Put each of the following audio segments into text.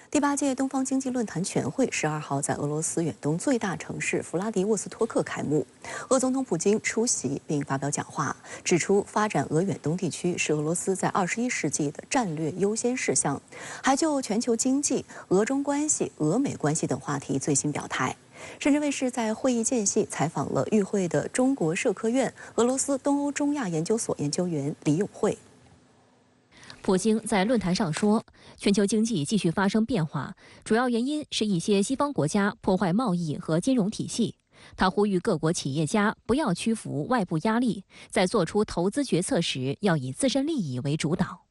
第8届东方经济论坛全会12号在俄罗斯远东最大城市弗拉迪沃斯托克开幕。俄总统普京出席并发表讲话，指出发展俄远东地区是俄罗斯在21世纪的战略优先事项，还就全球经济、俄中关系、俄美关系等话题最新表态。深圳卫视在会议间隙采访了与会的中国社科院俄罗斯东欧中亚研究所研究员李永慧。普京在论坛上说，全球经济继续发生变化，主要原因是一些西方国家破坏贸易和金融体系。他呼吁各国企业家不要屈服外部压力，在做出投资决策时要以自身利益为主导。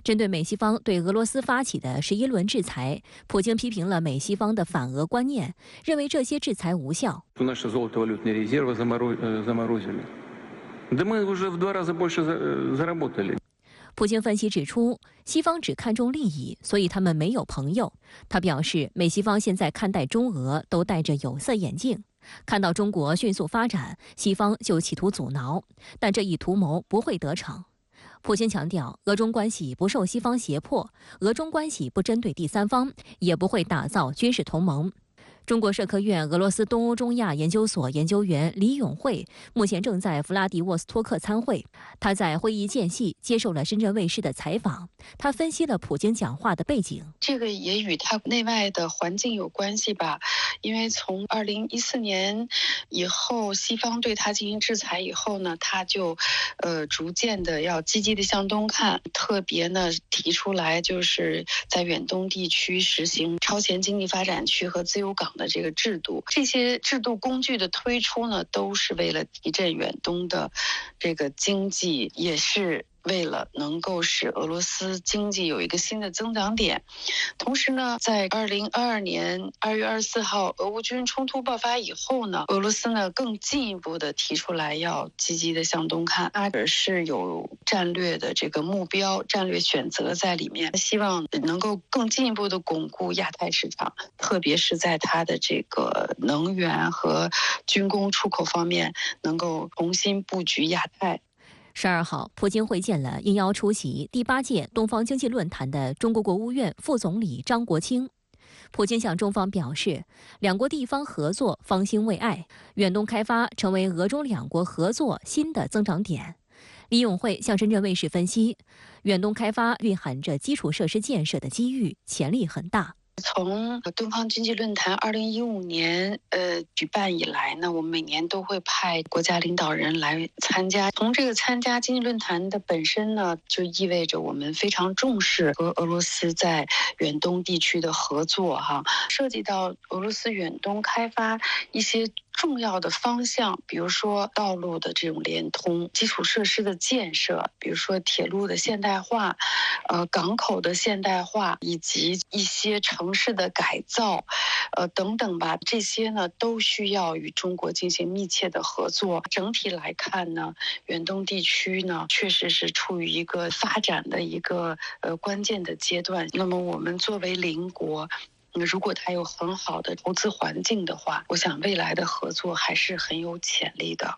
针对美西方对俄罗斯发起的11轮制裁，普京批评了美西方的反俄观念，认为这些制裁无效。普京分析指出，西方只看重利益，所以他们没有朋友。他表示，美西方现在看待中俄都戴着有色眼镜，看到中国迅速发展，西方就企图阻挠，但这一图谋不会得逞。普京强调，俄中关系不受西方胁迫，俄中关系不针对第三方，也不会打造军事同盟。中国社科院俄罗斯东欧中亚研究所研究员李永慧目前正在弗拉迪沃斯托克参会。他在会议间隙接受了深圳卫视的采访，他分析了普京讲话的背景。这个也与他内外的环境有关系吧，因为从2014年以后，西方对他进行制裁以后呢，他就逐渐的要积极的向东看，特别呢提出来就是在远东地区实行超前经济发展区和自由港的这个制度，这些制度工具的推出呢，都是为了提振远东的这个经济，也是为了能够使俄罗斯经济有一个新的增长点。同时呢，在2022年2月24号俄乌军事冲突爆发以后呢，俄罗斯呢更进一步的提出来要积极的向东看，它是有战略的这个目标、战略选择在里面，希望能够更进一步的巩固亚太市场，特别是在它的这个能源和军工出口方面能够重新布局亚太。12号，普京会见了应邀出席第8届东方经济论坛的中国国务院副总理张国清。普京向中方表示，两国地方合作方兴未艾，远东开发成为俄中两国合作新的增长点。李永慧向深圳卫视分析，远东开发蕴含着基础设施建设的机遇，潜力很大。从东方经济论坛2015年举办以来呢，我们每年都会派国家领导人来参加。从这个参加经济论坛的本身呢，就意味着我们非常重视和俄罗斯在远东地区的合作涉及到俄罗斯远东开发一些重要的方向，比如说道路的这种连通、基础设施的建设，比如说铁路的现代化、港口的现代化，以及一些城市的改造，等等吧。这些呢都需要与中国进行密切的合作。整体来看呢，远东地区呢确实是处于一个发展的一个关键的阶段。那么我们作为邻国，如果它有很好的投资环境的话，我想未来的合作还是很有潜力的。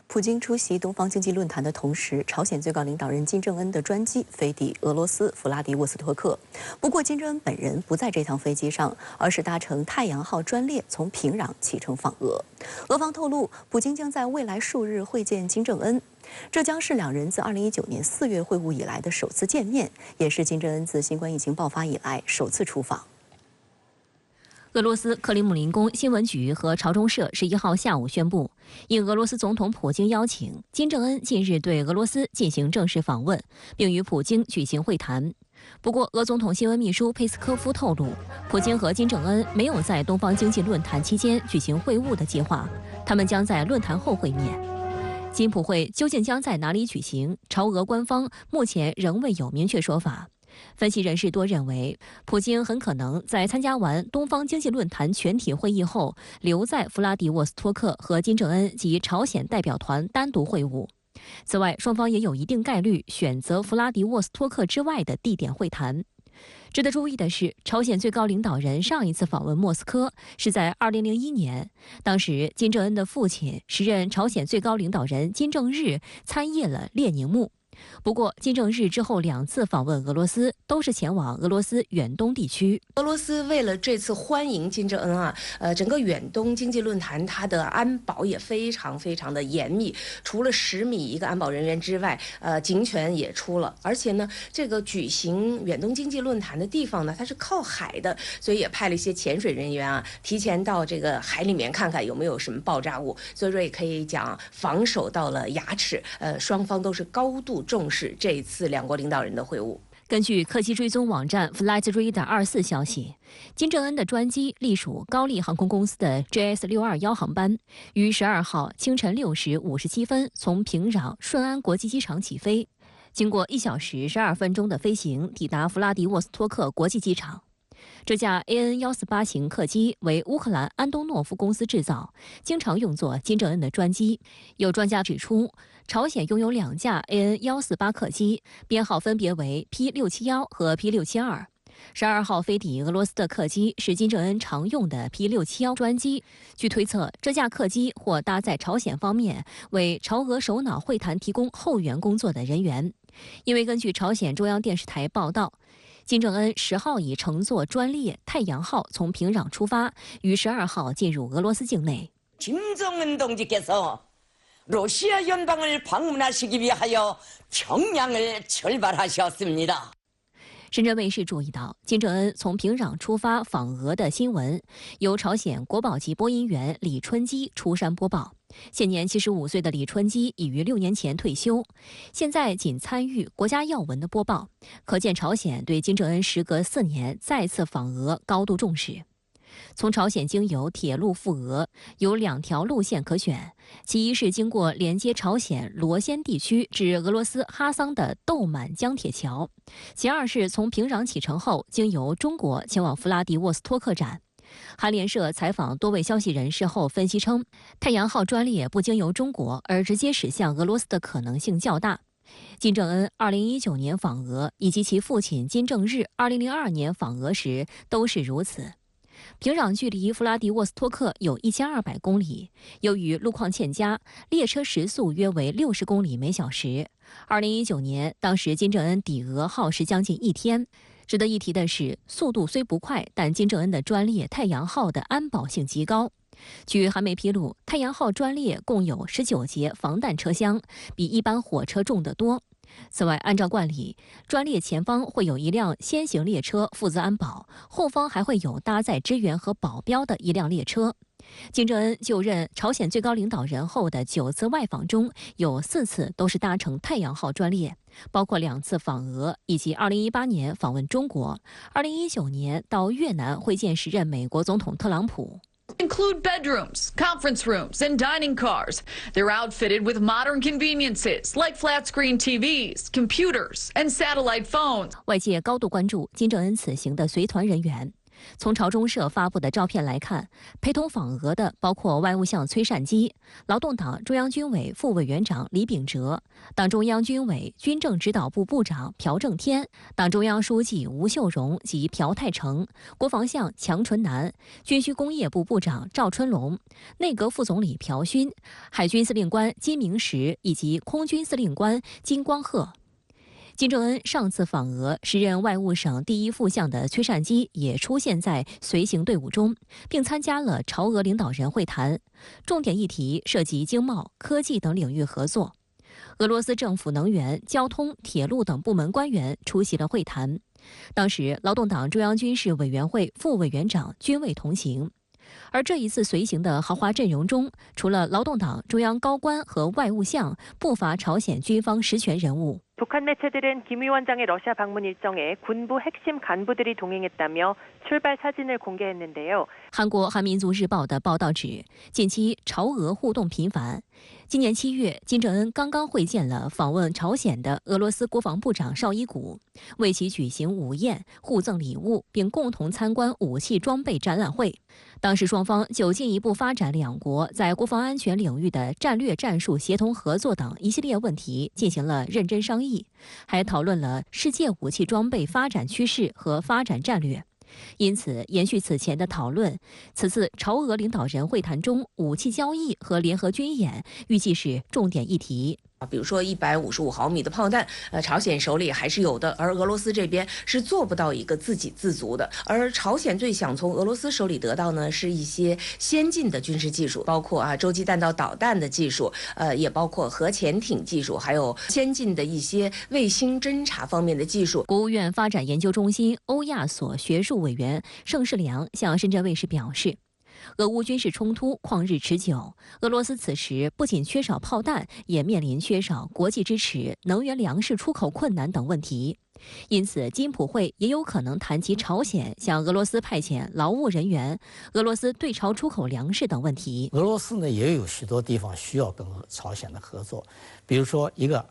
普京出席东方经济论坛的同时，朝鲜最高领导人金正恩的专机飞抵俄罗斯弗拉迪沃斯托克。不过，金正恩本人不在这趟飞机上，而是搭乘太阳号专列从平壤启程访俄。俄方透露，普京将在未来数日会见金正恩，这将是两人自2019年4月会晤以来的首次见面，也是金正恩自新冠疫情爆发以来首次出访。俄罗斯克里姆林宫新闻局和朝中社11号下午宣布，应俄罗斯总统普京邀请，金正恩近日对俄罗斯进行正式访问，并与普京举行会谈。不过，俄总统新闻秘书佩斯科夫透露，普京和金正恩没有在东方经济论坛期间举行会晤的计划，他们将在论坛后会面。金普会究竟将在哪里举行？朝俄官方目前仍未有明确说法。分析人士多认为，普京很可能在参加完东方经济论坛全体会议后，留在弗拉迪沃斯托克和金正恩及朝鲜代表团单独会晤。此外，双方也有一定概率选择弗拉迪沃斯托克之外的地点会谈。值得注意的是，朝鲜最高领导人上一次访问莫斯科是在2001年，当时金正恩的父亲时任朝鲜最高领导人金正日参谒了列宁墓。不过，金正日之后2次访问俄罗斯，都是前往俄罗斯远东地区。俄罗斯为了这次欢迎金正恩啊，整个远东经济论坛它的安保也非常的严密，除了10米一个安保人员之外，警犬也出了。而且呢，这个举行远东经济论坛的地方呢，它是靠海的，所以也派了一些潜水人员啊，提前到这个海里面看看有没有什么爆炸物。所以说也可以讲防守到了牙齿。双方都是高度重视这一次两国领导人的会晤。根据客机追踪网站 Flight Radar 24消息，金正恩的专机隶属高丽航空公司的 JS621航班，于12号清晨6时57分从平壤顺安国际机场起飞，经过1小时12分钟的飞行，抵达弗拉迪沃斯托克国际机场。这架 AN-148型客机为乌克兰安东诺夫公司制造，经常用作金正恩的专机。有专家指出，朝鲜拥有2架 AN-148客机，编号分别为 P671 和 P672。12号飞抵俄罗斯的客机是金正恩常用的 P671专机。据推测，这架客机或搭载朝鲜方面为朝俄首脑会谈提供后援工作的人员。因为根据朝鲜中央电视台报道，金正恩10号以乘坐专列太阳号从平壤出发，于12号进入俄罗斯境内。김정은동지께서러시아연방을방문하시기위하여평양을출발하셨습니다。深圳卫视注意到，金正恩从平壤出发访俄的新闻，由朝鲜国宝级播音员李春基出山播报。现年75岁的李春基已于6年前退休，现在仅参与国家要闻的播报，可见朝鲜对金正恩时隔4年再次访俄高度重视。从朝鲜经由铁路赴俄有2条路线可选，其一是经过连接朝鲜罗先地区至俄罗斯哈桑的豆满江铁桥，其二是从平壤启程后经由中国前往弗拉迪沃斯托克站。韩联社采访多位消息人士后分析称，太阳号专列不经由中国而直接驶向俄罗斯的可能性较大。金正恩2019年访俄以及其父亲金正日2002年访俄时都是如此。平壤距离弗拉迪沃斯托克有1200公里，由于路况欠佳，列车时速约为60公里每小时。2019年，当时金正恩抵俄耗时将近1天。值得一提的是，速度虽不快，但金正恩的专列太阳号的安保性极高。据韩媒披露，太阳号专列共有19节防弹车厢，比一般火车重得多。此外，按照惯例，专列前方会有一辆先行列车负责安保，后方还会有搭载支援和保镖的一辆列车。金正恩就任朝鲜最高领导人后的9次外访中，有4次都是搭乘太阳号专列，包括2次访俄，以及2018年访问中国，2019年到越南会见时任美国总统特朗普。Include bedrooms, conference rooms, and dining cars. They're outfitted with modern conveniences like flat-screen TVs, computers, and satellite phones. 外界高度关注金正恩此行的随团人员。从朝中社发布的照片来看，陪同访俄的包括外务相崔善基、劳动党中央军委副委员长李秉哲、党中央军委军政指导部部长朴正天、党中央书记吴秀荣及朴泰成、国防相强纯南、军需工业部部长赵春龙、内阁副总理朴勋、海军司令官金明时以及空军司令官金光赫。金正恩上次访俄，时任外务省第1副相的崔善基也出现在随行队伍中，并参加了朝俄领导人会谈，重点议题涉及经贸、科技等领域合作。俄罗斯政府能源、交通、铁路等部门官员出席了会谈。当时，劳动党中央军事委员会副委员长均未同行。而这一次随行的豪华阵容中，除了劳动党中央高官和外务相，不乏朝鲜军方实权人物。 북한 매체들은 김 위원장의 러시아 방문 일정에 군부 핵심 간부들이 동행했다며 출발 사진을 공개했는데요. 韩国《韩民族日报》的报道指，近期朝俄互动频繁。今年7月，金正恩刚刚会见了访问朝鲜的俄罗斯国防部长绍伊古，为其举行午宴、互赠礼物，并共同参观武器装备展览会。当时双方就进一步发展两国在国防安全领域的战略战术协同合作等一系列问题进行了认真商议，还讨论了世界武器装备发展趋势和发展战略。因此，延续此前的讨论，此次朝俄领导人会谈中，武器交易和联合军演预计是重点议题。比如说155毫米的炮弹，朝鲜手里还是有的，而俄罗斯这边是做不到一个自给自足的。而朝鲜最想从俄罗斯手里得到呢，是一些先进的军事技术，包括洲际弹道导弹的技术，也包括核潜艇技术，还有先进的一些卫星侦察方面的技术。国务院发展研究中心欧亚所学术委员盛世良向深圳卫视表示，俄乌军事冲突旷日持久，俄罗斯此时不仅缺少炮弹，也面临缺少国际支持、能源粮食出口困难等问题。因此，金普会也有可能谈及朝鲜向俄罗斯派遣劳务人员、俄罗斯对朝出口粮食等问题。俄罗斯呢也有许多地方需要跟朝鲜的合作，比如说一个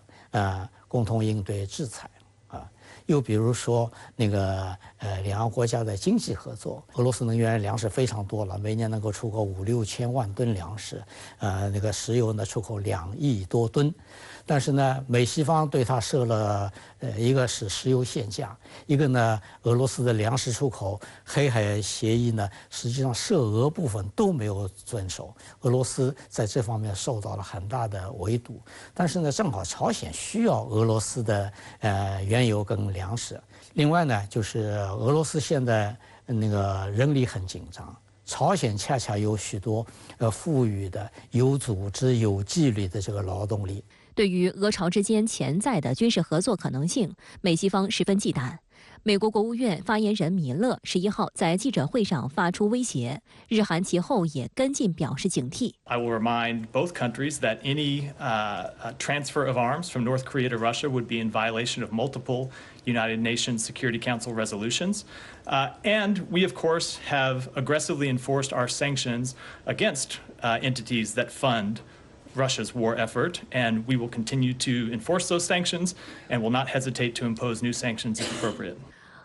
共同应对制裁。又比如说两个国家的经济合作，俄罗斯能源粮食非常多了，每年能够出口5、6千万吨粮食，石油呢出口2亿多吨，但是呢，美西方对它设了一个是石油限价，一个呢俄罗斯的粮食出口黑海协议呢，实际上涉俄部分都没有遵守，俄罗斯在这方面受到了很大的围堵。但是呢，正好朝鲜需要俄罗斯的原油跟粮食。另外呢，就是俄罗斯现在人力很紧张，朝鲜恰恰有许多富裕的、有组织、有纪律的这个劳动力。对于俄朝之间潜在的军事合作可能性，美西方十分忌惮。美国国务院发言人米勒11号在记者会上发出威胁，日韩其后也跟进表示警惕。I will remind both countries that any transfer of arms from North Korea to Russia would be in violation of multiple United Nations Security Council resolutions. And we, of course, have aggressively enforced our sanctions against entities that fund Russia's war effort, and we will continue to enforce those sanctions and will not hesitate to impose new sanctions if appropriate.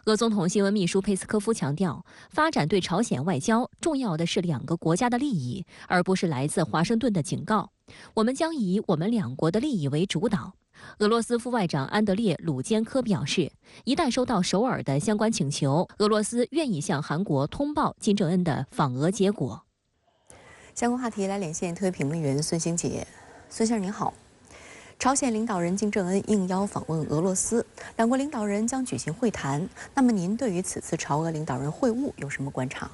俄总统新闻秘书佩斯科夫强调，发展对朝鲜外交重要的是两个国家的利益，而不是来自华盛顿的警告。我们将以我们两国的利益为主导。俄罗斯副外长安德烈·鲁坚科表示，一旦收到首尔的相关请求，俄罗斯愿意向韩国通报金正恩的访俄结果。相关话题来连线特约评论员孙兴杰。孙先生您好，朝鲜领导人金正恩应邀访问俄罗斯，两国领导人将举行会谈。那么您对于此次朝俄领导人会晤有什么观察？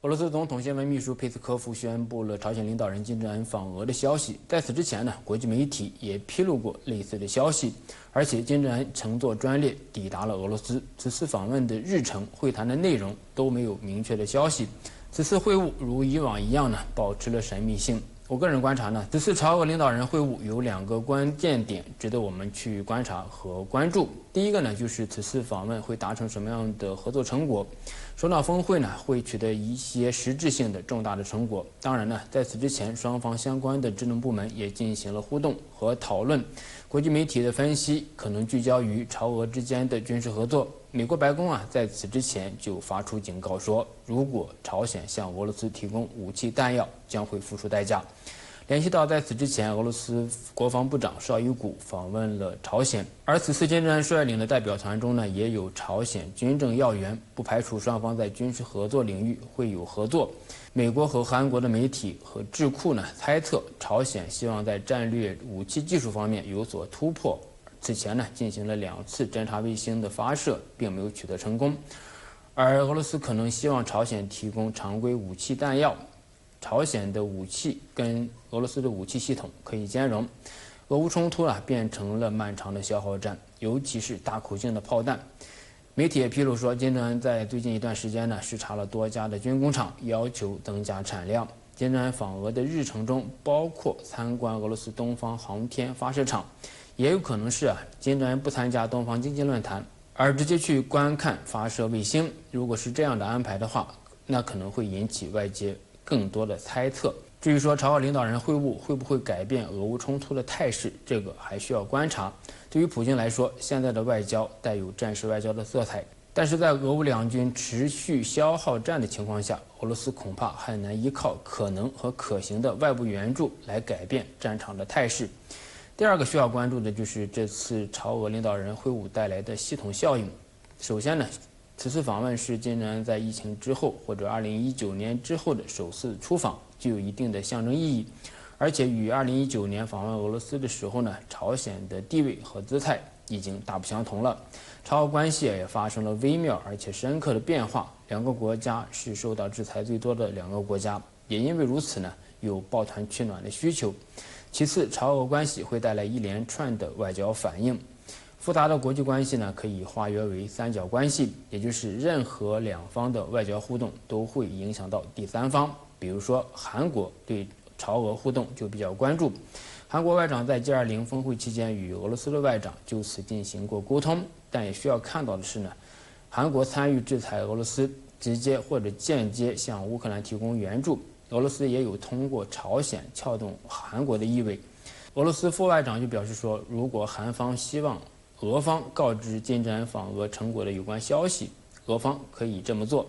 俄罗斯总统新闻秘书佩斯科夫宣布了朝鲜领导人金正恩访俄的消息。在此之前呢，国际媒体也披露过类似的消息，而且金正恩乘坐专列抵达了俄罗斯。此次访问的日程、会谈的内容都没有明确的消息。此次会晤如以往一样呢，保持了神秘性。我个人观察呢，此次朝俄领导人会晤有2个关键点值得我们去观察和关注。第一个呢，就是此次访问会达成什么样的合作成果。首脑峰会呢，会取得一些实质性的重大的成果。当然呢，在此之前，双方相关的职能部门也进行了互动和讨论。国际媒体的分析可能聚焦于朝俄之间的军事合作。美国白宫在此之前就发出警告说，如果朝鲜向俄罗斯提供武器弹药，将会付出代价。联系到在此之前，俄罗斯国防部长绍伊古访问了朝鲜，而此次金正恩率领的代表团中呢，也有朝鲜军政要员，不排除双方在军事合作领域会有合作。美国和韩国的媒体和智库呢猜测，朝鲜希望在战略武器技术方面有所突破。此前呢，进行了2次侦察卫星的发射，并没有取得成功。而俄罗斯可能希望朝鲜提供常规武器弹药，朝鲜的武器跟俄罗斯的武器系统可以兼容。俄乌冲突变成了漫长的消耗战，尤其是大口径的炮弹。媒体也披露说，金正恩在最近一段时间呢，视察了多家的军工厂，要求增加产量。金正恩访俄的日程中包括参观俄罗斯东方航天发射场，也有可能是金正恩不参加东方经济论坛，而直接去观看发射卫星。如果是这样的安排的话，那可能会引起外界更多的猜测。至于说朝俄领导人会晤会不会改变俄乌冲突的态势，这个还需要观察。对于普京来说，现在的外交带有战时外交的色彩，但是在俄乌两军持续消耗战的情况下，俄罗斯恐怕很难依靠可能和可行的外部援助来改变战场的态势。第2个需要关注的就是这次朝俄领导人会晤带来的系统效应。首先呢，此次访问是金正恩在疫情之后或者2019年之后的首次出访，具有一定的象征意义。而且与2019年访问俄罗斯的时候呢，朝鲜的地位和姿态已经大不相同了，朝俄关系也发生了微妙而且深刻的变化。两个国家是受到制裁最多的两个国家，也因为如此呢，有抱团取暖的需求。其次，朝俄关系会带来一连串的外交反应。复杂的国际关系呢，可以化约为三角关系，也就是任何两方的外交互动都会影响到第三方。比如说，韩国对朝俄互动就比较关注。韩国外长在 G20 峰会期间与俄罗斯的外长就此进行过沟通，但也需要看到的是呢，韩国参与制裁俄罗斯，直接或者间接向乌克兰提供援助，俄罗斯也有通过朝鲜撬动韩国的意味。俄罗斯副外长就表示说，如果韩方希望俄方告知金正恩访俄成果的有关消息，俄方可以这么做。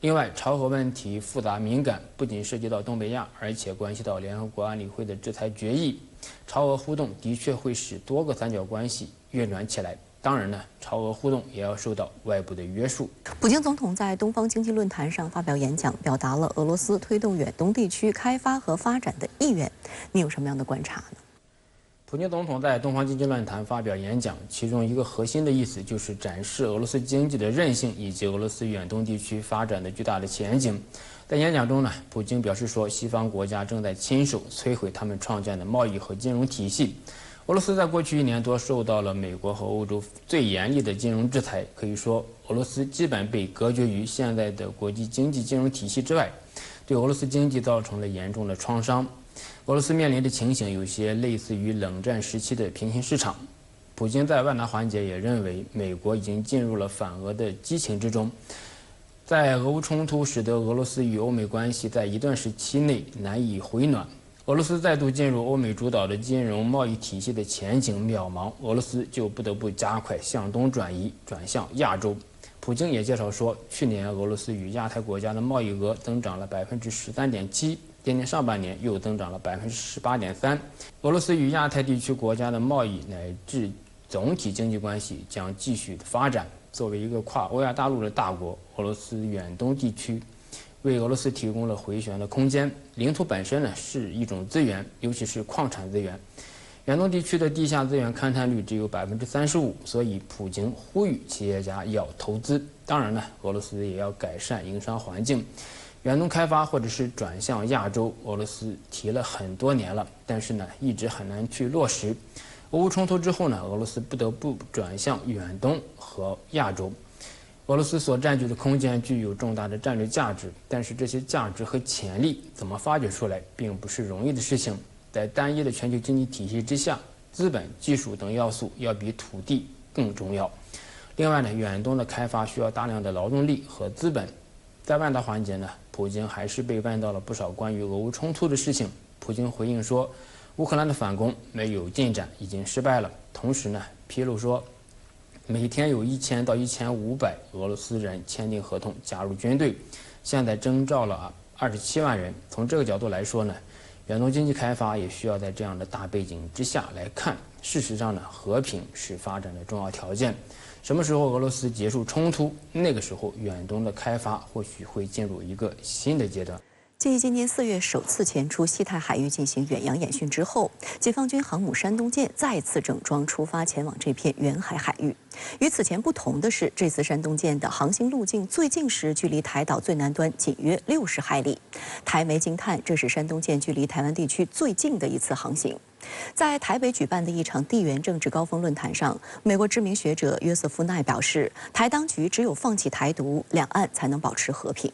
另外，朝核问题复杂敏感，不仅涉及到东北亚，而且关系到联合国安理会的制裁决议。朝俄互动的确会使多个三角关系运转起来。当然呢，朝俄互动也要受到外部的约束。普京总统在东方经济论坛上发表演讲，表达了俄罗斯推动远东地区开发和发展的意愿。你有什么样的观察呢？普京总统在东方经济论坛发表演讲，其中一个核心的意思就是展示俄罗斯经济的韧性以及俄罗斯远东地区发展的巨大的前景。在演讲中呢，普京表示说，西方国家正在亲手摧毁他们创建的贸易和金融体系。俄罗斯在过去1年多受到了美国和欧洲最严厉的金融制裁，可以说俄罗斯基本被隔绝于现在的国际经济金融体系之外，对俄罗斯经济造成了严重的创伤。俄罗斯面临的情形有些类似于冷战时期的平行市场。普京在万达环节也认为，美国已经进入了反俄的激情之中。在俄乌冲突使得俄罗斯与欧美关系在一段时期内难以回暖，俄罗斯再度进入欧美主导的金融贸易体系的前景渺茫，俄罗斯就不得不加快向东转移，转向亚洲。普京也介绍说，去年俄罗斯与亚太国家的贸易额增长了13.7%，今年上半年又增长了18.3%。俄罗斯与亚太地区国家的贸易乃至总体经济关系将继续发展。作为一个跨欧亚大陆的大国，俄罗斯远东地区为俄罗斯提供了回旋的空间。领土本身呢是一种资源，尤其是矿产资源。远东地区的地下资源勘探率只有35%，所以普京呼吁企业家要投资。当然呢，俄罗斯也要改善营商环境。远东开发或者是转向亚洲，俄罗斯提了很多年了，但是呢，一直很难去落实。俄乌冲突之后呢，俄罗斯不得不转向远东和亚洲。俄罗斯所占据的空间具有重大的战略价值，但是这些价值和潜力怎么发掘出来，并不是容易的事情。在单一的全球经济体系之下，资本、技术等要素要比土地更重要。另外呢，远东的开发需要大量的劳动力和资本。在万达环节呢，普京还是被问到了不少关于俄乌冲突的事情。普京回应说，乌克兰的反攻没有进展，已经失败了。同时呢，披露说，每天有1000到1500俄罗斯人签订合同加入军队，现在征召了27万人。从这个角度来说呢，远东经济开发也需要在这样的大背景之下来看。事实上呢，和平是发展的重要条件。什么时候俄罗斯结束冲突，那个时候远东的开发或许会进入一个新的阶段。继今年4月首次前出西太海域进行远洋演训之后，解放军航母山东舰再次整装出发前往这片远海海域。与此前不同的是，这次山东舰的航行路径最近时距离台岛最南端仅约60海里。台媒惊叹，这是山东舰距离台湾地区最近的一次航行。在台北举办的一场地缘政治高峰论坛上，美国知名学者约瑟夫·奈表示，台当局只有放弃台独，两岸才能保持和平。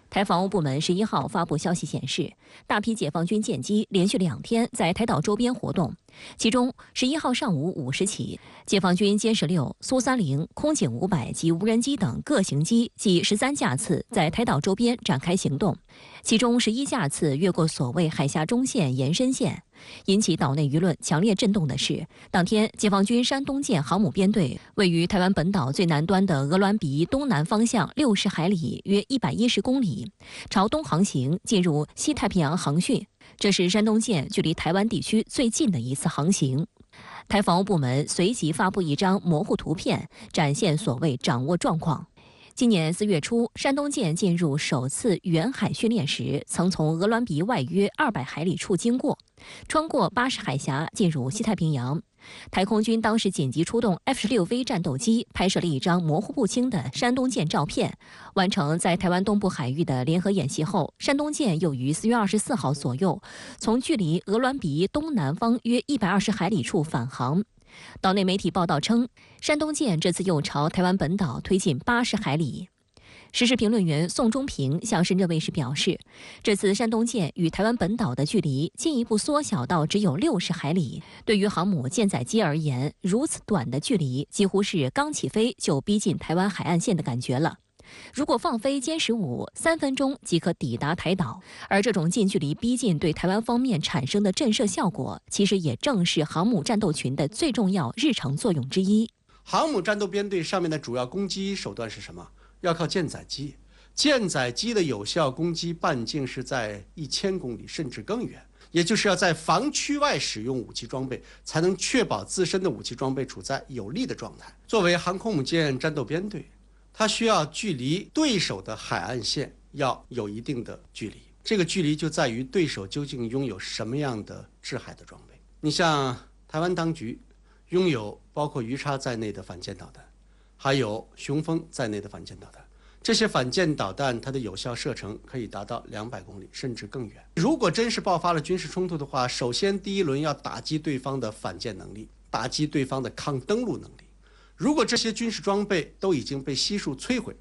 台防务部门11号发布消息显示，大批解放军舰机连续2天在台岛周边活动，其中11号上午5时起，解放军歼16、苏30、空警500及无人机等各型机计13架次在台岛周边展开行动，其中11架次越过所谓海峡中线延伸线。引起岛内舆论强烈震动的是，当天解放军山东舰航母编队位于台湾本岛最南端的鹅銮鼻东南方向60海里，约110公里，朝东航行，进入西太平洋航训。这是山东舰距离台湾地区最近的一次航行。台防务部门随即发布一张模糊图片，展现所谓掌握状况。今年4月初，山东舰进入首次远海训练时，曾从鹅銮鼻外约200海里处经过，穿过巴士海峡进入西太平洋。台空军当时紧急出动 F-16V 战斗机，拍摄了一张模糊不清的山东舰照片。完成在台湾东部海域的联合演习后，山东舰又于4月24号左右，从距离鹅銮鼻东南方约120海里处返航。岛内媒体报道称，山东舰这次又朝台湾本岛推进80海里。时事评论员宋忠平向深圳卫视表示，这次山东舰与台湾本岛的距离进一步缩小到只有60海里。对于航母舰载机而言，如此短的距离几乎是刚起飞就逼近台湾海岸线的感觉了。如果放飞歼15，3分钟即可抵达台岛，而这种近距离逼近对台湾方面产生的震慑效果，其实也正是航母战斗群的最重要日程作用之一。航母战斗编队上面的主要攻击手段是什么？要靠舰载机。舰载机的有效攻击半径是在1000公里甚至更远，也就是要在防区外使用武器装备，才能确保自身的武器装备处在有利的状态。作为航空母舰战斗编队，它需要距离对手的海岸线要有一定的距离，这个距离就在于对手究竟拥有什么样的制海的装备。你像台湾当局拥有包括鱼叉在内的反舰导弹，还有雄风在内的反舰导弹，这些反舰导弹它的有效射程可以达到200公里甚至更远。如果真是爆发了军事冲突的话，首先第一轮要打击对方的反舰能力，打击对方的抗登陆能力。如果这些军事装备都已经被悉数摧毁，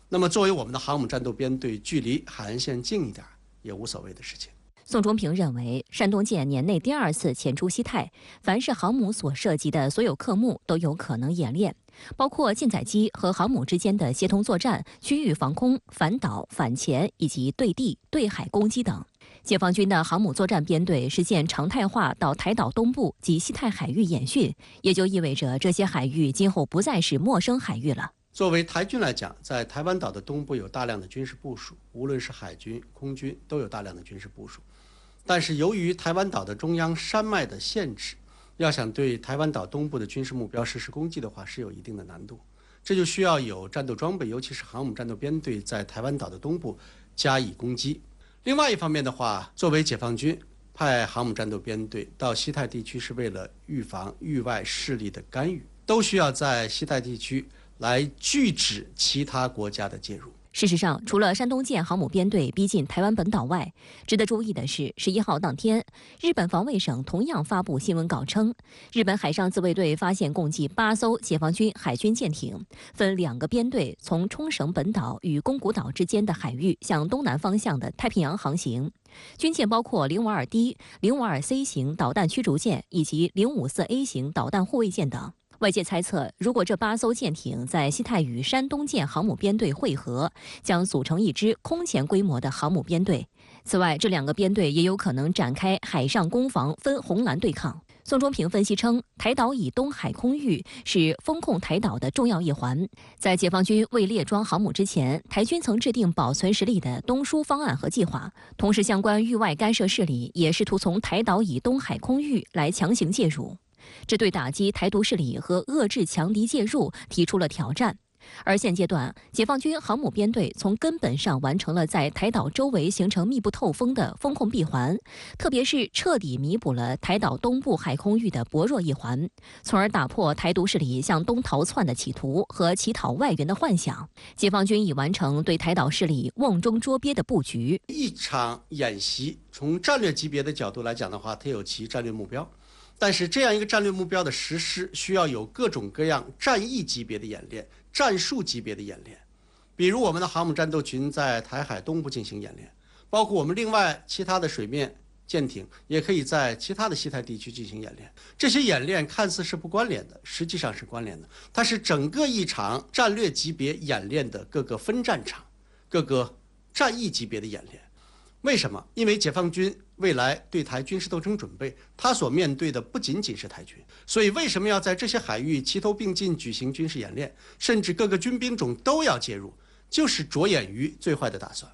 那么作为我们的航母战斗编队，距离海岸线近一点也无所谓的事情。宋忠平认为，山东舰年内第2次潜出西太，凡是航母所涉及的所有科目都有可能演练，包括舰载机和航母之间的协同作战、区域防空、反导、反潜以及对地、对海攻击等。解放军的航母作战编队实现常态化到台岛东部及西太海域演训，也就意味着这些海域今后不再是陌生海域了。作为台军来讲，在台湾岛的东部有大量的军事部署，无论是海军、空军都有大量的军事部署。但是由于台湾岛的中央山脉的限制，要想对台湾岛东部的军事目标实施攻击的话，是有一定的难度。这就需要有战斗装备，尤其是航母战斗编队在台湾岛的东部加以攻击。另外一方面的话，作为解放军派航母战斗编队到西太地区，是为了预防域外势力的干预，都需要在西太地区来拒止其他国家的介入。事实上，除了山东舰航母编队逼近台湾本岛外，值得注意的是，11号当天，日本防卫省同样发布新闻稿称，日本海上自卫队发现共计8艘解放军海军舰艇，分2个编队从冲绳本岛与宫古岛之间的海域向东南方向的太平洋航行。军舰包括052D、052C 型导弹驱逐舰以及054A 型导弹护卫舰等。外界猜测，如果这8艘舰艇在西太与山东舰航母编队会合，将组成一支空前规模的航母编队。此外，这2个编队也有可能展开海上攻防分红蓝对抗。宋忠平分析称，台岛以东海空域是封控台岛的重要一环。在解放军未列装航母之前，台军曾制定保存实力的东输方案和计划，同时相关域外干涉势力也试图从台岛以东海空域来强行介入。这对打击台独势力和遏制强敌介入提出了挑战。而现阶段，解放军航母编队从根本上完成了在台岛周围形成密不透风的封控闭环，特别是彻底弥补了台岛东部海空域的薄弱一环，从而打破台独势力向东逃窜的企图和乞讨外援的幻想。解放军已完成对台岛势力瓮中捉鳖的布局。一场演习从战略级别的角度来讲的话，它有其战略目标。但是这样一个战略目标的实施，需要有各种各样战役级别的演练、战术级别的演练。比如我们的航母战斗群在台海东部进行演练，包括我们另外其他的水面舰艇也可以在其他的西太地区进行演练。这些演练看似是不关联的，实际上是关联的。它是整个一场战略级别演练的各个分战场、各个战役级别的演练。为什么？因为解放军未来对台军事斗争准备，他所面对的不仅仅是台军，所以为什么要在这些海域齐头并进举行军事演练，甚至各个军兵种都要介入，就是着眼于最坏的打算。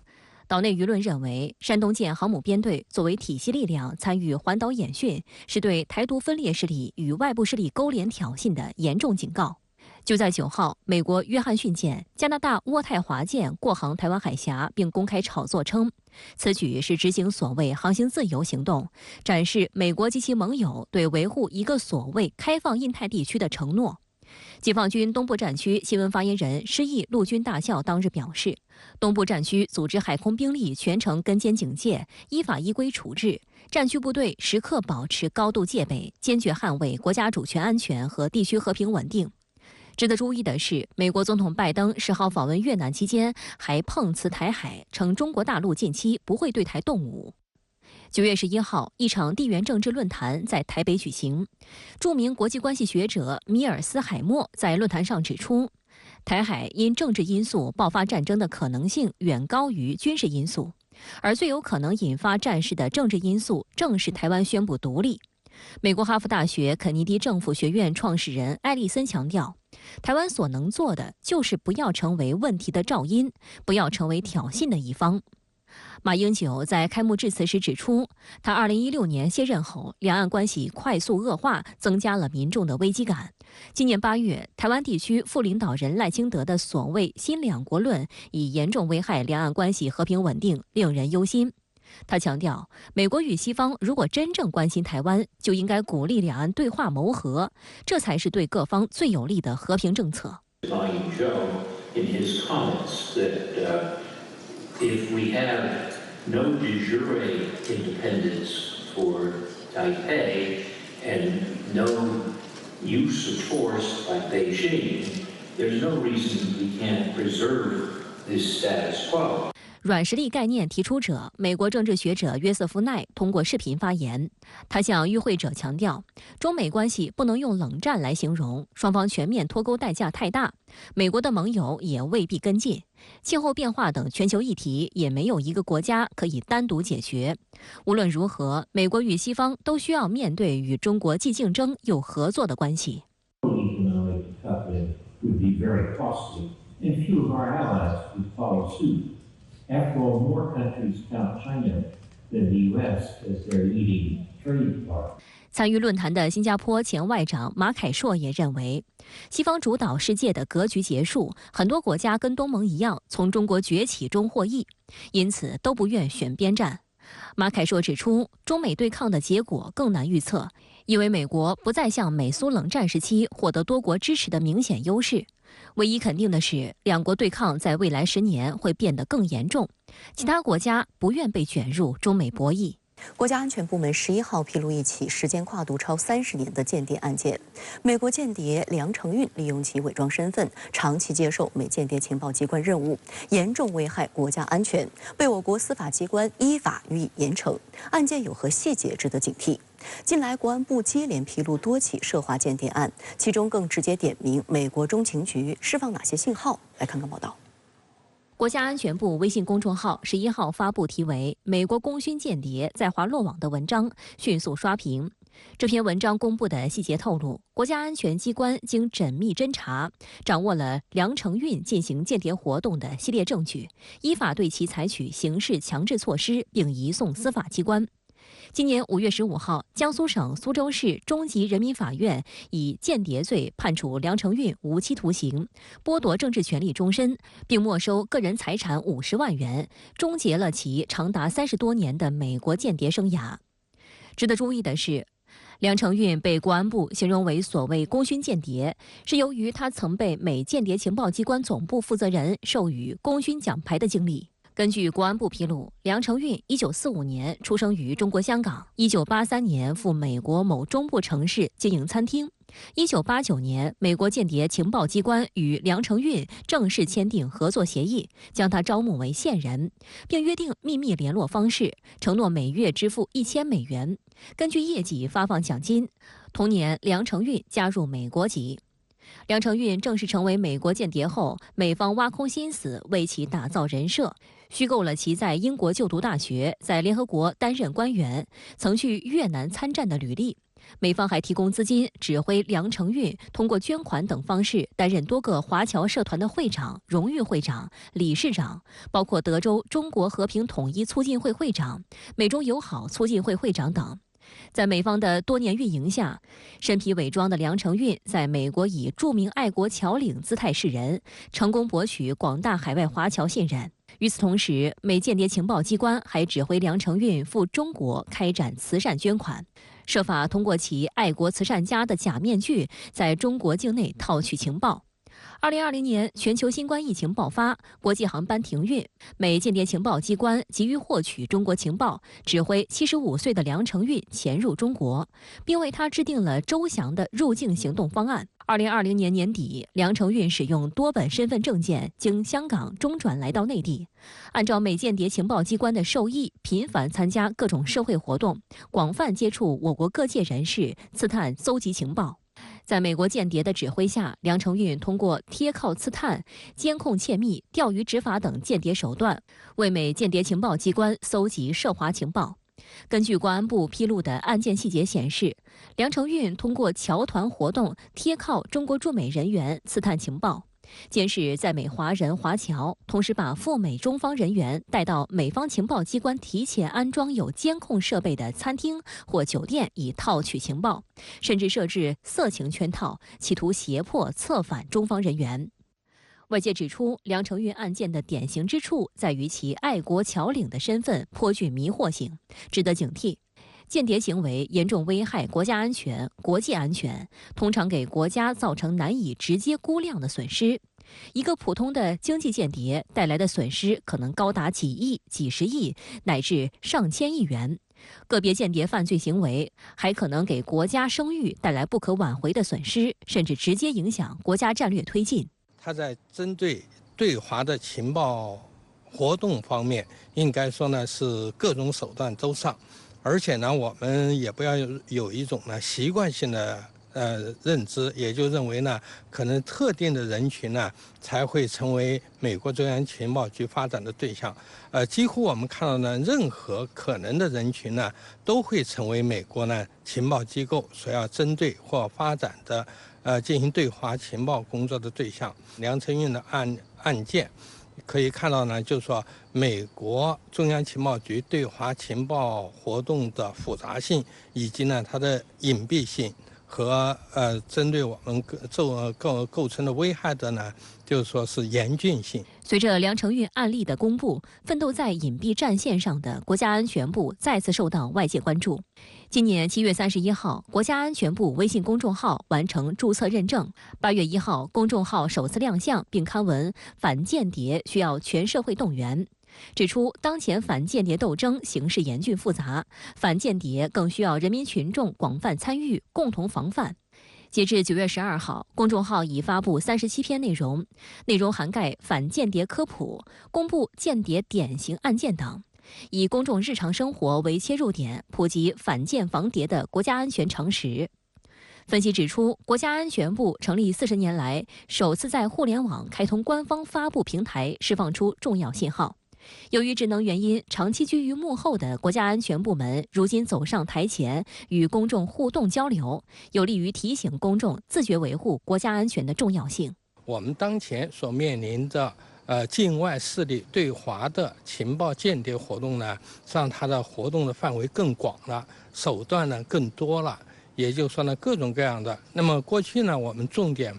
岛内舆论认为，山东舰航母编队作为体系力量参与环岛演训，是对台独分裂势力与外部势力勾连挑衅的严重警告。就在9号，美国约翰逊舰、加拿大渥太华舰过航台湾海峡，并公开炒作称，此举是执行所谓航行自由行动，展示美国及其盟友对维护一个所谓开放印太地区的承诺。解放军东部战区新闻发言人施毅陆军大校当日表示，东部战区组织海空兵力全程跟监警戒，依法依规处置，战区部队时刻保持高度戒备，坚决捍卫国家主权安全和地区和平稳定。值得注意的是，美国总统拜登10号访问越南期间，还碰瓷台海，称中国大陆近期不会对台动武。9月11号，一场地缘政治论坛在台北举行。著名国际关系学者米尔斯海默在论坛上指出，台海因政治因素爆发战争的可能性远高于军事因素，而最有可能引发战事的政治因素正是台湾宣布独立。美国哈佛大学肯尼迪政府学院创始人艾利森强调，台湾所能做的就是不要成为问题的噪音，不要成为挑衅的一方。马英九在开幕致辞时指出，他2016年卸任后，两岸关系快速恶化，增加了民众的危机感。今年8月，台湾地区副领导人赖清德的所谓“新两国论”已严重危害两岸关系和平稳定，令人忧心。他强调，美国与西方如果真正关心台湾，就应该鼓励两岸对话谋和，这才是对各方最有利的和平政策。If we have no de jure independence for Taipei and no use of force by Beijing, there's no reason we can't preserve this status quo. 软实力概念提出者、美国政治学者约瑟夫·奈通过视频发言，他向与会者强调，中美关系不能用冷战来形容，双方全面脱钩代价太大，美国的盟友也未必跟进，气候变化等全球议题也没有一个国家可以单独解决。无论如何，美国与西方都需要面对与中国既竞争又合作的关系。After all, more countries count China than the U.S. as their leading trade partner. 参与论坛的新加坡前外长马凯硕也认为，西方主导世界的格局结束，很多国家跟东盟一样从中国崛起中获益，因此都不愿选边站。马凯硕指出，中美对抗的结果更难预测，因为美国不再像美苏冷战时期获得多国支持的明显优势。唯一肯定的是，两国对抗在未来10年会变得更严重，其他国家不愿被卷入中美博弈。国家安全部门11号披露一起时间跨度超30年的间谍案件。美国间谍梁成运利用其伪装身份，长期接受美间谍情报机关任务，严重危害国家安全，被我国司法机关依法予以严惩。案件有何细节值得警惕？近来，国安部接连披露多起涉华间谍案，其中更直接点名美国中情局释放哪些信号？来看看报道。国家安全部微信公众号11号发布题为《美国功勋间谍在华落网》的文章，迅速刷屏。这篇文章公布的细节透露，国家安全机关经缜密侦查，掌握了梁成运进行间谍活动的系列证据，依法对其采取刑事强制措施，并移送司法机关。今年5月15号，江苏省苏州市中级人民法院以间谍罪判处梁成运无期徒刑，剥夺政治权利终身，并没收个人财产50万元，终结了其长达30多年的美国间谍生涯。值得注意的是，梁成运被国安部形容为所谓功勋间谍，是由于他曾被美间谍情报机关总部负责人授予功勋奖牌的经历。根据国安部披露，梁成运1945年出生于中国香港，1983年赴美国某中部城市经营餐厅。1989年，美国间谍情报机关与梁成运正式签订合作协议，将他招募为线人，并约定秘密联络方式，承诺每月支付1000美元，根据业绩发放奖金。同年，梁成运加入美国籍。梁成运正式成为美国间谍后，美方挖空心思为其打造人设，虚构了其在英国就读大学，在联合国担任官员，曾去越南参战的履历。美方还提供资金，指挥梁成运通过捐款等方式担任多个华侨社团的会长、荣誉会长、理事长，包括德州中国和平统一促进会会长、美中友好促进会会长等。在美方的多年运营下，身披伪装的梁承运在美国以著名爱国侨领姿态示人，成功博取广大海外华侨信任。与此同时，美间谍情报机关还指挥梁承运赴中国开展慈善捐款，设法通过其爱国慈善家的假面具，在中国境内套取情报。2020年，全球新冠疫情爆发，国际航班停运，美间谍情报机关急于获取中国情报，指挥75岁的梁承运潜入中国，并为他制定了周详的入境行动方案。2020年年底，梁承运使用多本身份证件经香港中转来到内地，按照美间谍情报机关的授意，频繁参加各种社会活动，广泛接触我国各界人士，刺探搜集情报。在美国间谍的指挥下，梁承运通过贴靠刺探、监控窃密、钓鱼执法等间谍手段，为美间谍情报机关搜集涉华情报。根据公安部披露的案件细节显示，梁承运通过侨团活动贴靠中国驻美人员刺探情报，监视在美华人华侨，同时把赴美中方人员带到美方情报机关提前安装有监控设备的餐厅或酒店，以套取情报，甚至设置色情圈套，企图胁迫策反中方人员。外界指出，梁承运案件的典型之处在于其爱国侨领的身份颇具迷惑性，值得警惕。间谍行为严重危害国家安全、国际安全，通常给国家造成难以直接估量的损失。一个普通的经济间谍带来的损失可能高达几亿、几十亿，乃至上千亿元。个别间谍犯罪行为还可能给国家声誉带来不可挽回的损失，甚至直接影响国家战略推进。他在针对对华的情报活动方面，应该说呢是各种手段都上，而且呢我们也不要有一种呢习惯性的认知，也就认为呢可能特定的人群呢才会成为美国中央情报局发展的对象。几乎我们看到呢，任何可能的人群呢都会成为美国呢情报机构所要针对或发展的进行对华情报工作的对象。梁承运的案件可以看到呢，就是说美国中央情报局对华情报活动的复杂性，以及呢它的隐蔽性和针对我们构成的危害的呢，就是说是严峻性。随着梁承运案例的公布，奋斗在隐蔽战线上的国家安全部再次受到外界关注。今年7月31号，国家安全部微信公众号完成注册认证。8月1号，公众号首次亮相，并刊文反间谍需要全社会动员，指出当前反间谍斗争形势严峻复杂，反间谍更需要人民群众广泛参与，共同防范。截至9月12号，公众号已发布37篇内容，内容涵盖反间谍科普、公布间谍典型案件等，以公众日常生活为切入点，普及反间防谍的国家安全常识。分析指出，国家安全部成立40年来，首次在互联网开通官方发布平台，释放出重要信号。由于职能原因，长期居于幕后的国家安全部门如今走上台前，与公众互动交流，有利于提醒公众自觉维护国家安全的重要性。我们当前所面临的境外势力对华的情报间谍活动呢，让它的活动的范围更广了，手段呢更多了，也就是说呢各种各样的。那么过去呢，我们重点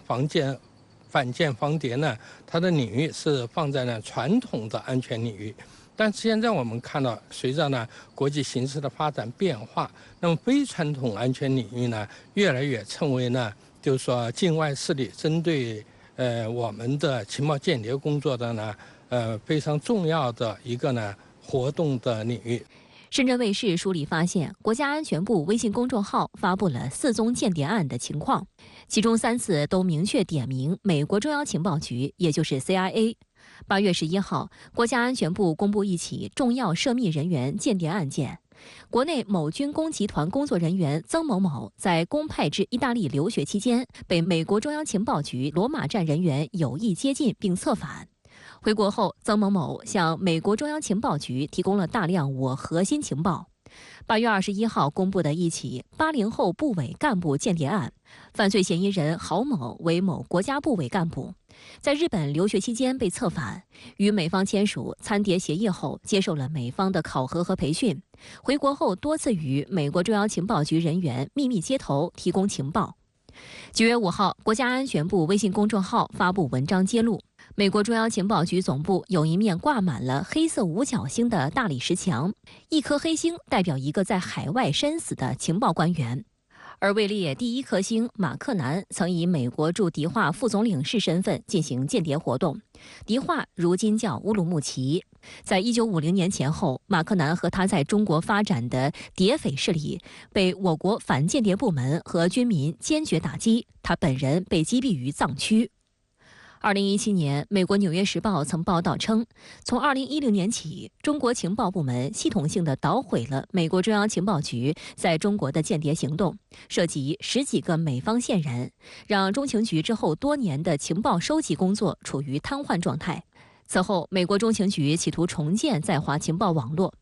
反间防谍呢，它的领域是放在呢传统的安全领域，但是现在我们看到，随着呢国际形势的发展变化，那么非传统安全领域呢，越来越成为呢，就是说境外势力针对我们的情报间谍工作的呢，非常重要的一个呢活动的领域。深圳卫视梳理发现，国家安全部微信公众号发布了4宗间谍案的情况，其中3次都明确点名美国中央情报局，也就是 CIA。8月11号，国家安全部公布一起重要涉密人员间谍案件。国内某军工集团工作人员曾某某在公派至意大利留学期间，被美国中央情报局罗马站人员有意接近并策反。回国后，曾某某向美国中央情报局提供了大量我核心情报。8月21号公布的一起80后部委干部间谍案，犯罪嫌疑人郝某为某国家部委干部，在日本留学期间被策反，与美方签署参谍协议后，接受了美方的考核和培训。回国后多次与美国中央情报局人员秘密接头，提供情报。9月5号，国家安全部微信公众号发布文章揭露，美国中央情报局总部有一面挂满了黑色五角星的大理石墙，一颗黑星代表一个在海外身死的情报官员。而位列第一颗星马克南曾以美国驻迪化副总领事身份进行间谍活动，迪化如今叫乌鲁木齐。在1950年前后，马克南和他在中国发展的谍匪势力被我国反间谍部门和军民坚决打击，他本人被击毙于藏区。2017年，美国《纽约时报》曾报道称，从2010年起，中国情报部门系统性地捣毁了美国中央情报局在中国的间谍行动，涉及10几个美方线人，让中情局之后多年的情报收集工作处于瘫痪状态。此后，美国中情局企图重建在华情报网络。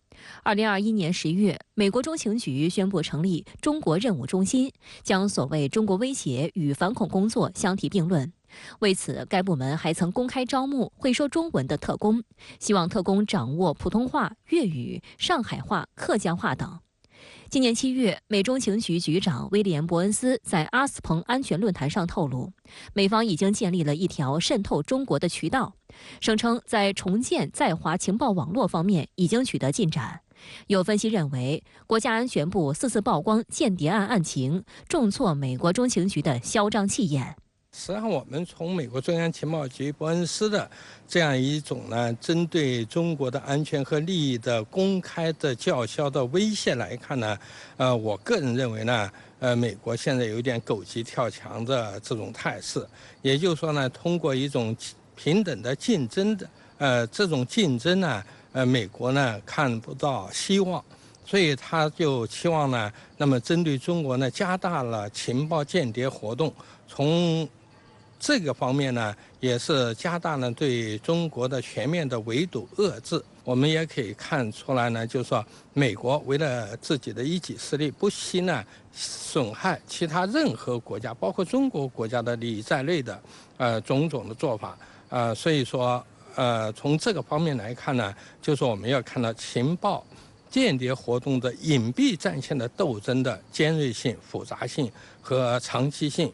2021年10月，美国中情局宣布成立中国任务中心，将所谓中国威胁与反恐工作相提并论。为此，该部门还曾公开招募会说中文的特工，希望特工掌握普通话、粤语、上海话、客家话等。今年7月，美中情局局长威廉·伯恩斯在阿斯彭安全论坛上透露，美方已经建立了一条渗透中国的渠道，声称在重建在华情报网络方面已经取得进展。有分析认为，国家安全部4次曝光间谍案案情，重挫美国中情局的嚣张气焰。实际上，我们从美国中央情报局伯恩斯的这样一种呢，针对中国的安全和利益的公开的叫嚣的威胁来看呢，我个人认为呢，美国现在有点狗急跳墙的这种态势，也就是说呢，通过一种平等的竞争的，这种竞争呢，美国呢看不到希望。所以他就期望呢，那么针对中国呢，加大了情报间谍活动，从这个方面呢，也是加大了对中国的全面的围堵遏制。我们也可以看出来呢，就是说，美国为了自己的一己私利，不惜呢损害其他任何国家，包括中国国家的利益在内的种种的做法。所以说，从这个方面来看呢，就是我们要看到情报间谍活动的隐蔽战线的斗争的尖锐性、复杂性和长期性。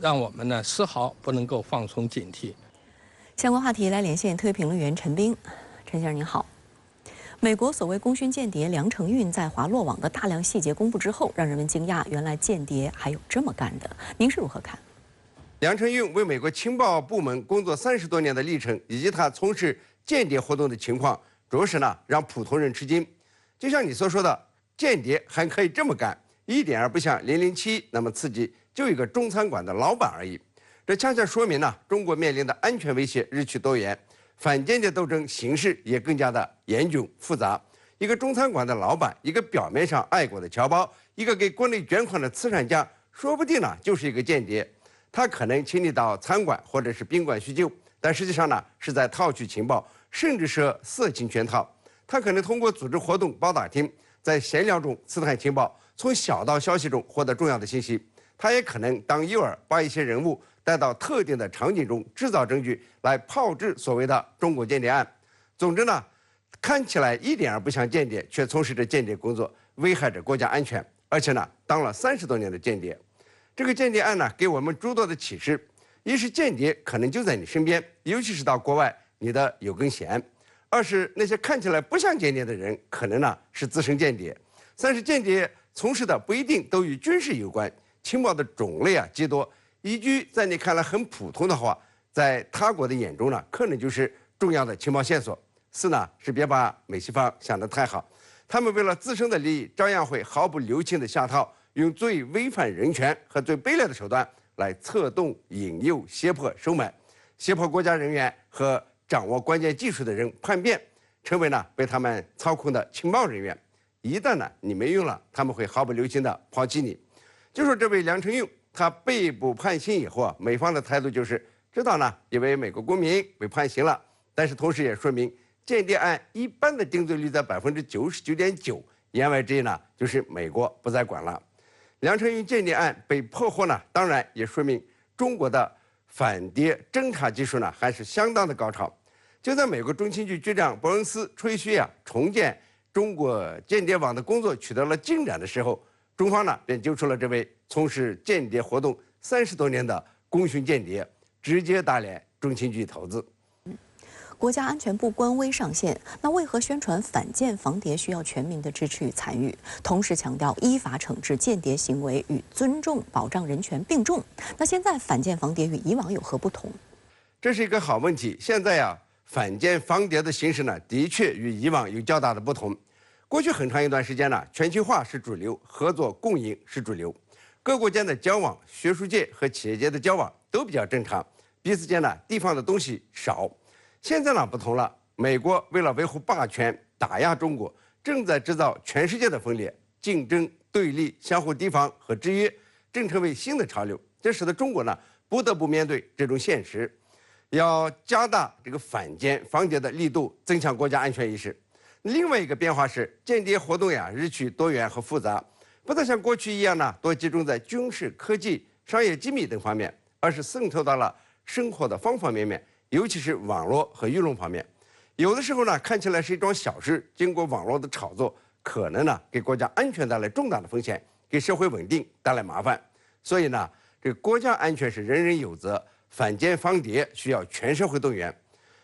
让我们呢丝毫不能够放松警惕。相关话题来连线特约评论员陈斌，陈先生您好。美国所谓功勋间谍梁成运在华落网的大量细节公布之后，让人们惊讶，原来间谍还有这么干的。您是如何看？梁成运为美国情报部门工作30多年的历程，以及他从事间谍活动的情况，着实呢让普通人吃惊。就像你所说的，间谍还可以这么干，一点儿不像007那么刺激。就一个中餐馆的老板而已，这恰恰说明呢，中国面临的安全威胁日趋多元，反间谍斗争形势也更加的严峻复杂。一个中餐馆的老板，一个表面上爱国的侨胞，一个给国内捐款的慈善家，说不定呢就是一个间谍。他可能请你到餐馆或者是宾馆叙旧，但实际上呢是在套取情报，甚至是色情圈套。他可能通过组织活动包打听，在闲聊中刺探情报，从小道消息中获得重要的信息。他也可能当诱饵，把一些人物带到特定的场景中，制造证据来炮制所谓的中国间谍案。总之呢，看起来一点儿不像间谍，却从事着间谍工作，危害着国家安全，而且呢，当了30多年的间谍。这个间谍案呢，给我们诸多的启示：一是间谍可能就在你身边，尤其是到国外，你的有根弦；二是那些看起来不像间谍的人，可能呢是资深间谍；三是间谍从事的不一定都与军事有关。情报的种类极多，一句在你看来很普通的话，在他国的眼中呢，可能就是重要的情报线索。四呢是别把美西方想得太好，他们为了自身的利益，照样会毫不留情的下套，用最违反人权和最卑劣的手段来策动、引诱、胁迫、收买，胁迫国家人员和掌握关键技术的人叛变，成为呢被他们操控的情报人员。一旦呢你没用了，他们会毫不留情的抛弃你。就说这位梁成运，他被捕判刑以后美方的态度就是知道呢，因为美国公民被判刑了，但是同时也说明间谍案一般的定罪率在99.9%，言外之意呢，就是美国不再管了。梁成运间谍案被破获呢，当然也说明中国的反谍侦察技术呢还是相当的高超。就在美国中情局局长伯恩斯吹嘘重建中国间谍网的工作取得了进展的时候，中方呢便揪出了这位从事间谍活动30多年的功勋间谍，直接打脸中情局头子。国家安全部官微上线，那为何宣传反间防谍需要全民的支持与参与，同时强调依法惩治间谍行为与尊重保障人权并重？那现在反间防谍与以往有何不同？这是一个好问题。现在反间防谍的形式呢，的确与以往有较大的不同。过去很长一段时间呢，全球化是主流，合作共赢是主流，各国间的交往、学术界和企业界的交往都比较正常，彼此间呢提防的东西少。现在呢不同了，美国为了维护霸权、打压中国，正在制造全世界的分裂、竞争、对立、相互提防和制约，正成为新的潮流。这使得中国呢不得不面对这种现实，要加大这个反间防谍的力度，增强国家安全意识。另外一个变化是，间谍活动日趋多元和复杂，不再像过去一样呢多集中在军事、科技、商业机密等方面，而是渗透到了生活的方方面面。尤其是网络和舆论方面，有的时候呢看起来是一桩小事，经过网络的炒作，可能呢给国家安全带来重大的风险，给社会稳定带来麻烦。所以呢，这个国家安全是人人有责，反间防谍需要全社会动员。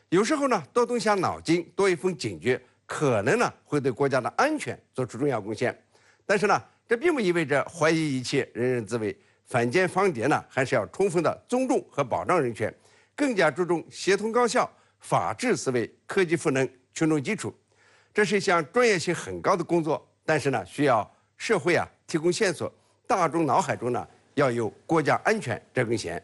有时候呢多动下脑筋，多一份警觉，可能呢会对国家的安全做出重要贡献。但是呢，这并不意味着怀疑一切，人人自危。反间防谍呢，还是要充分的尊重和保障人权。更加注重协同高效、法治思维、科技赋能、群众基础，这是一项专业性很高的工作。但是呢，需要社会提供线索，大众脑海中呢要有国家安全这根弦。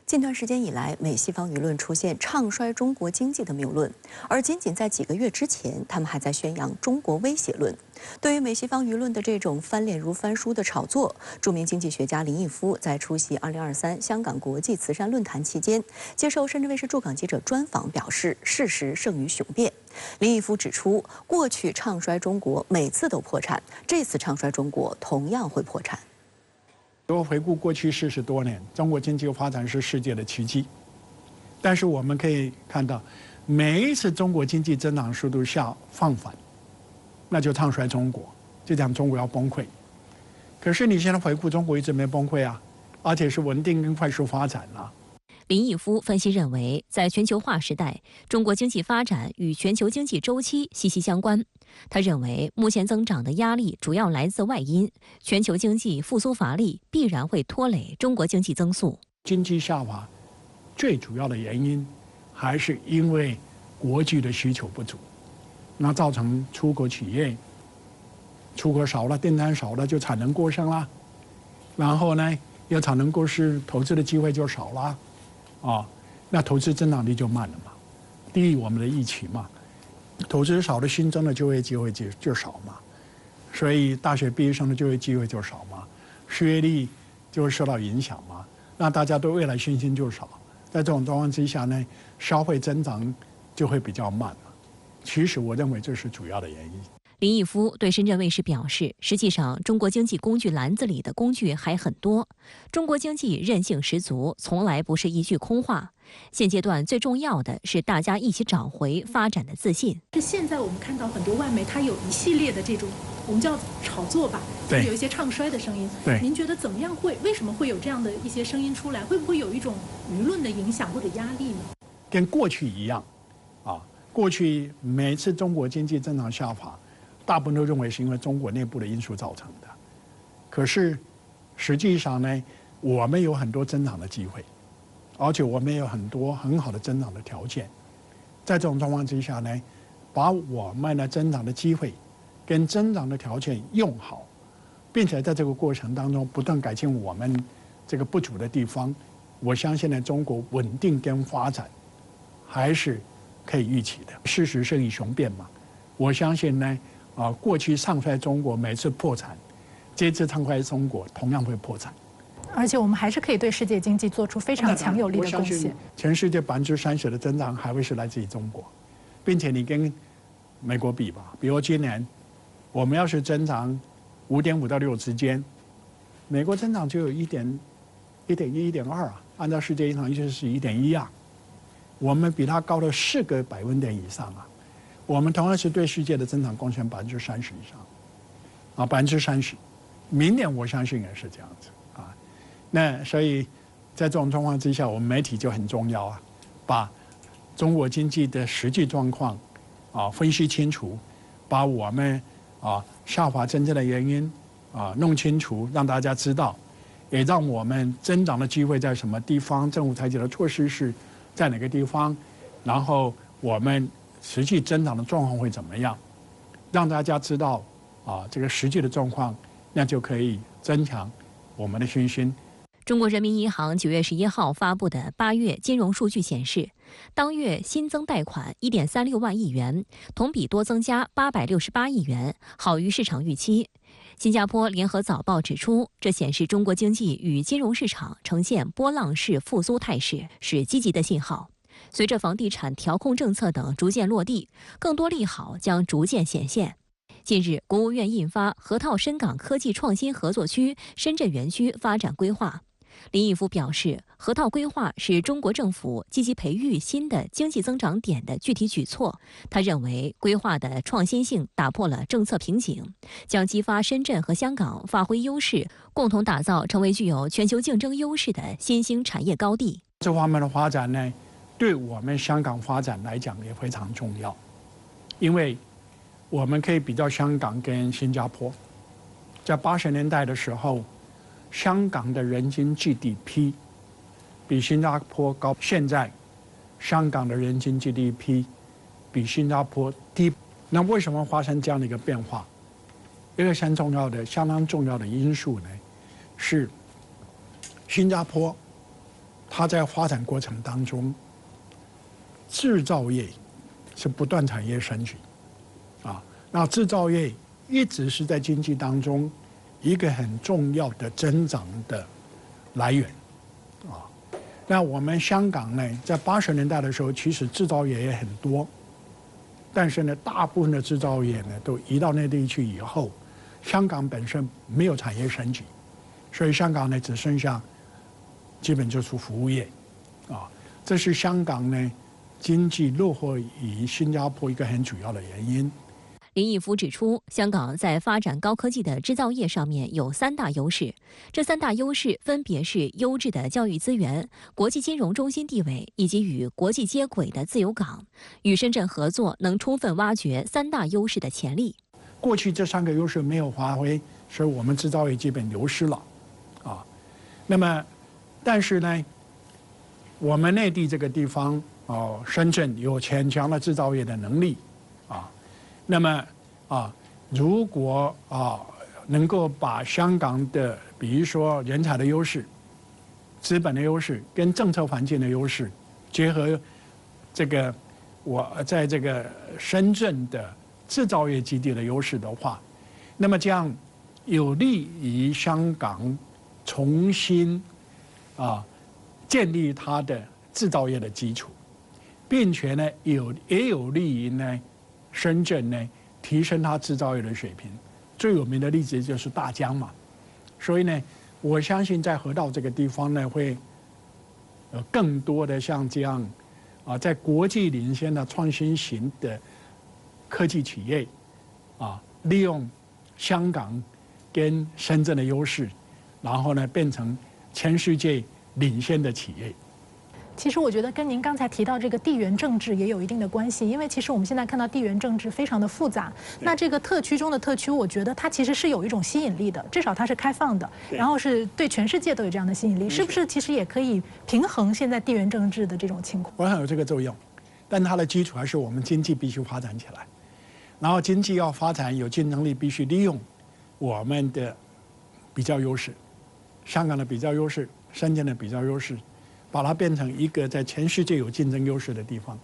近段时间以来，美西方舆论出现唱衰中国经济的谬论，而仅仅在几个月之前，他们还在宣扬中国威胁论。对于美西方舆论的这种翻脸如翻书的炒作，著名经济学家林毅夫在出席2023香港国际慈善论坛期间，接受深圳卫视驻港记者专访表示，事实胜于雄辩。林毅夫指出，过去唱衰中国每次都破产，这次唱衰中国同样会破产。如果回顾过去40多年，中国经济发展是世界的奇迹。但是我们可以看到，每一次中国经济增长速度放缓，那就唱衰中国，就讲中国要崩溃。可是你现在回顾，中国一直没崩溃而且是稳定跟快速发展了。林毅夫分析认为，在全球化时代，中国经济发展与全球经济周期息息相关。他认为，目前增长的压力主要来自外因，全球经济复苏乏力必然会拖累中国经济增速。经济下滑最主要的原因还是因为国际的需求不足，那造成出口企业出口少了，订单少了，就产能过剩啦。然后呢，要产能过剩，投资的机会就少了。那投资增长率就慢了嘛，低于我们的预期嘛，投资少了，新增的就业机会就少嘛，所以大学毕业生的就业机会就少嘛，失业率就会受到影响嘛，那大家对未来信心就少，在这种状况之下呢，消费增长就会比较慢嘛。其实我认为这是主要的原因。林毅夫对深圳卫视表示，实际上中国经济工具篮子里的工具还很多，中国经济韧性十足，从来不是一句空话。现阶段最重要的是大家一起找回发展的自信。现在我们看到很多外媒，它有一系列的这种我们叫炒作吧，对，有一些唱衰的声音。对，您觉得怎么样为什么会有这样的一些声音出来？会不会有一种舆论的影响或者压力呢？跟过去一样，过去每次中国经济增长下滑，大部分都认为是因为中国内部的因素造成的。可是实际上呢，我们有很多增长的机会，而且我们有很多很好的增长的条件。在这种状况之下呢，把我们的增长的机会跟增长的条件用好，并且在这个过程当中不断改进我们这个不足的地方，我相信呢，中国稳定跟发展还是可以预期的。事实胜于雄辩嘛，我相信呢，过去唱衰中国每次破产，这次唱衰中国同样会破产。而且我们还是可以对世界经济做出非常强有力的贡献。全世界30%的增长还会是来自于中国，并且你跟美国比吧，比如今年我们要是增长5.5到6之间，美国增长就有1.1、1.2按照世界银行就是1.1啊，我们比它高了4个百分点以上啊。我们同样是对世界的增长贡献30%以上，啊30%，明年我相信也是这样子啊。那所以在这种状况之下，我们媒体就很重要啊，把中国经济的实际状况啊分析清楚，把我们下滑真正的原因弄清楚，让大家知道，也让我们增长的机会在什么地方，政府采取的措施是在哪个地方，然后我们实际增长的状况会怎么样，让大家知道这个实际的状况，那就可以增强我们的信心。中国人民银行9月11号发布的8月金融数据显示，当月新增贷款1.36万亿元，同比多增加868亿元，好于市场预期。新加坡联合早报指出，这显示中国经济与金融市场呈现波浪式复苏态势，是积极的信号。随着房地产调控政策等逐渐落地，更多利好将逐渐显现。近日，国务院印发河套深港科技创新合作区深圳园区发展规划。林毅夫表示，河套规划是中国政府积极培育新的经济增长点的具体举措。他认为，规划的创新性打破了政策瓶颈，将激发深圳和香港发挥优势，共同打造成为具有全球竞争优势的新兴产业高地。这方面的发展呢，对我们香港发展来讲也非常重要，因为我们可以比较香港跟新加坡，在80年代的时候，香港的人均 GDP 比新加坡高，现在香港的人均 GDP 比新加坡低。那为什么发生这样的一个变化？一个相当重要的因素呢，是新加坡它在发展过程当中，制造业是不断产业升级，那制造业一直是在经济当中一个很重要的增长的来源，那我们香港呢，在80年代的时候，其实制造业也很多，但是呢，大部分的制造业呢都移到内地去以后，香港本身没有产业升级，所以香港呢只剩下基本就是服务业，这是香港呢经济落后于新加坡一个很主要的原因。林毅夫指出，香港在发展高科技的制造业上面有3大优势，这3大优势分别是优质的教育资源、国际金融中心地位以及与国际接轨的自由港。与深圳合作，能充分挖掘3大优势的潜力。过去这3个优势没有发挥，所以我们制造业基本流失了，那么，但是呢，我们内地这个地方，深圳有很强的制造业的能力，那么如果能够把香港的，比如说人才的优势、资本的优势跟政策环境的优势结合，这个我在这个深圳的制造业基地的优势的话，那么这样有利于香港重新建立它的制造业的基础，并且呢也有利于呢深圳呢提升它制造业的水平。最有名的例子就是大疆嘛，所以呢，我相信在河道这个地方呢，会有更多的像这样在国际领先的创新型的科技企业利用香港跟深圳的优势，然后呢变成全世界领先的企业。其实我觉得跟您刚才提到这个地缘政治也有一定的关系，因为其实我们现在看到地缘政治非常的复杂。那这个特区中的特区，我觉得它其实是有一种吸引力的，至少它是开放的，然后是对全世界都有这样的吸引力，是不是？其实也可以平衡现在地缘政治的这种情况。我想有这个作用，但它的基础还是我们经济必须发展起来，然后经济要发展有竞争力，必须利用我们的比较优势，香港的比较优势，深圳的比较优势。把它变成一个在全世界有竞争优势的地方。